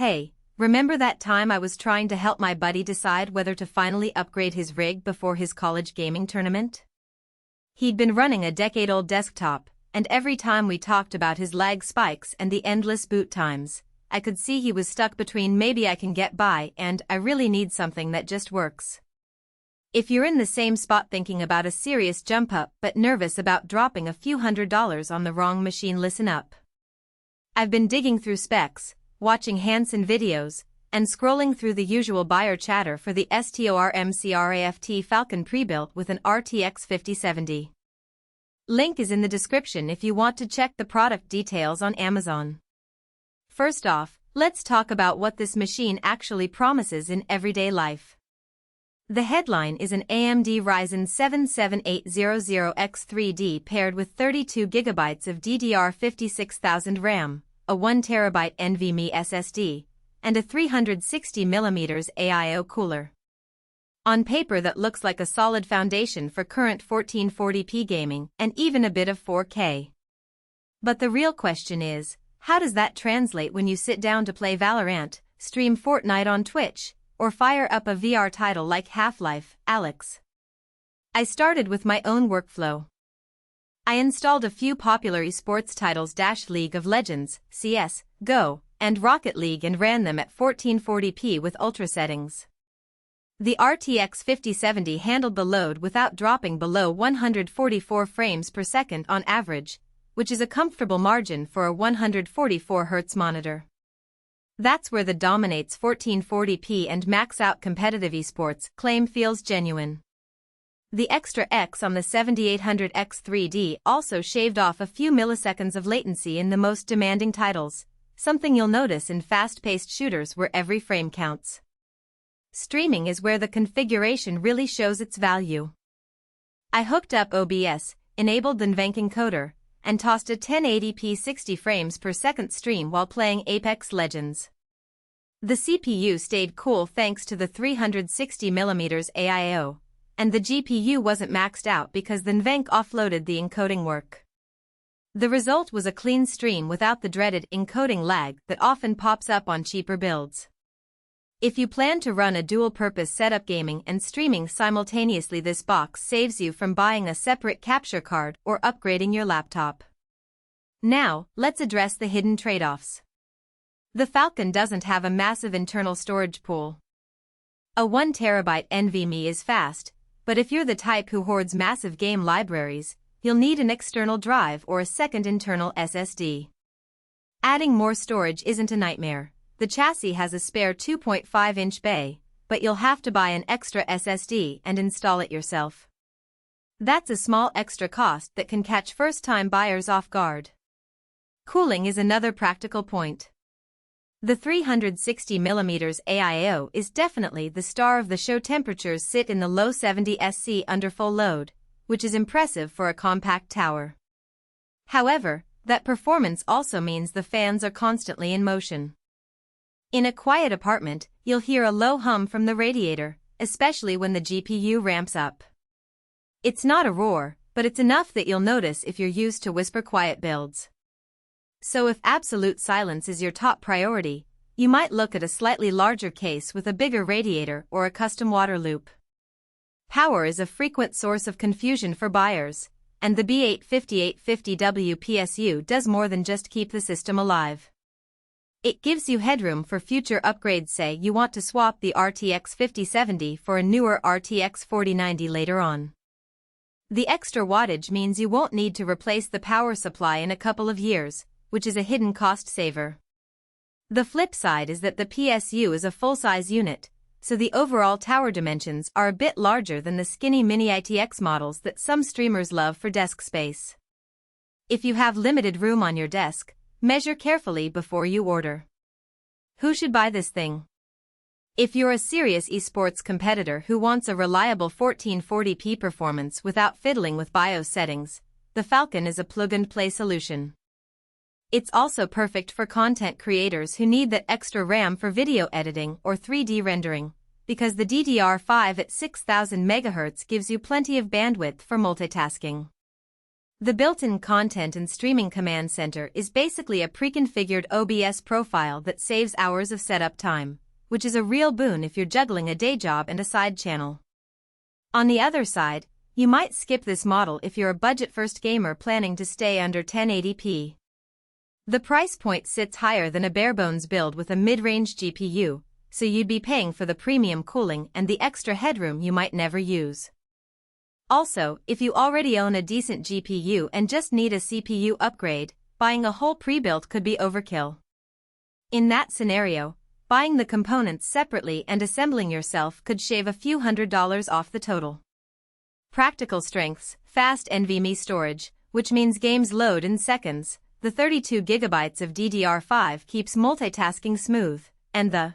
Hey, remember that time I was trying to help my buddy decide whether to finally upgrade his rig before his college gaming tournament? He'd been running a decade-old desktop, and every time we talked about his lag spikes and the endless boot times, I could see he was stuck between maybe I can get by and I really need something that just works. If you're in the same spot thinking about a serious jump up but nervous about dropping a few $100s on the wrong machine, listen up. I've been digging through specs, watching hands-on videos, and scrolling through the usual buyer chatter for the STORMCRAFT Falcon Prebuilt with an RTX 5070. Link is in the description if you want to check the product details on Amazon. First off, let's talk about what this machine actually promises in everyday life. The headline is an AMD Ryzen 7 7800X3D paired with 32GB of DDR56000 RAM, a 1TB NVMe SSD, and a 360mm AIO cooler. On paper that looks like a solid foundation for current 1440p gaming and even a bit of 4K. But the real question is, how does that translate when you sit down to play Valorant, stream Fortnite on Twitch, or fire up a VR title like Half-Life, Alyx? I started with my own workflow. I installed a few popular esports titles League of Legends, CS, Go, and Rocket League and ran them at 1440p with ultra settings. The RTX 5070 handled the load without dropping below 144 frames per second on average, which is a comfortable margin for a 144Hz monitor. That's where the dominates 1440p and max out competitive esports claim feels genuine. The extra X on the 7800X3D also shaved off a few milliseconds of latency in the most demanding titles, something you'll notice in fast-paced shooters where every frame counts. Streaming is where the configuration really shows its value. I hooked up OBS, enabled the NVMe encoder, and tossed a 1080p 60 frames per second stream while playing Apex Legends. The CPU stayed cool thanks to the 360mm AIO, and the GPU wasn't maxed out because the NVMe offloaded the encoding work. The result was a clean stream without the dreaded encoding lag that often pops up on cheaper builds. If you plan to run a dual-purpose setup, gaming and streaming simultaneously, this box saves you from buying a separate capture card or upgrading your laptop. Now, let's address the hidden trade-offs. The Falcon doesn't have a massive internal storage pool. A 1TB NVMe is fast, but if you're the type who hoards massive game libraries, you'll need an external drive or a second internal SSD. Adding more storage isn't a nightmare. The chassis has a spare 2.5-inch bay, but you'll have to buy an extra SSD and install it yourself. That's a small extra cost that can catch first-time buyers off guard. Cooling is another practical point. The 360mm AIO is definitely the star of the show. Temperatures sit in the low 70 SC under full load, which is impressive for a compact tower. However, that performance also means the fans are constantly in motion. In a quiet apartment, you'll hear a low hum from the radiator, especially when the GPU ramps up. It's not a roar, but it's enough that you'll notice if you're used to whisper quiet builds. So if absolute silence is your top priority, you might look at a slightly larger case with a bigger radiator or a custom water loop. Power is a frequent source of confusion for buyers, and the B85850W PSU does more than just keep the system alive. It gives you headroom for future upgrades. Say you want to swap the RTX 5070 for a newer RTX 4090 later on. The extra wattage means you won't need to replace the power supply in a couple of years, which is a hidden cost saver. The flip side is that the PSU is a full-size unit, so the overall tower dimensions are a bit larger than the skinny mini ITX models that some streamers love for desk space. If you have limited room on your desk, measure carefully before you order. Who should buy this thing? If you're a serious esports competitor who wants a reliable 1440p performance without fiddling with BIOS settings, the Falcon is a plug-and-play solution. It's also perfect for content creators who need that extra RAM for video editing or 3D rendering, because the DDR5 at 6000 MHz gives you plenty of bandwidth for multitasking. The built-in content and streaming command center is basically a pre-configured OBS profile that saves hours of setup time, which is a real boon if you're juggling a day job and a side channel. On the other side, you might skip this model if you're a budget-first gamer planning to stay under 1080p. The price point sits higher than a bare-bones build with a mid-range GPU, so you'd be paying for the premium cooling and the extra headroom you might never use. Also, if you already own a decent GPU and just need a CPU upgrade, buying a whole pre-built could be overkill. In that scenario, buying the components separately and assembling yourself could shave a few $100s off the total. Practical strengths: fast NVMe storage, which means games load in seconds. The 32 GB of DDR5 keeps multitasking smooth, and the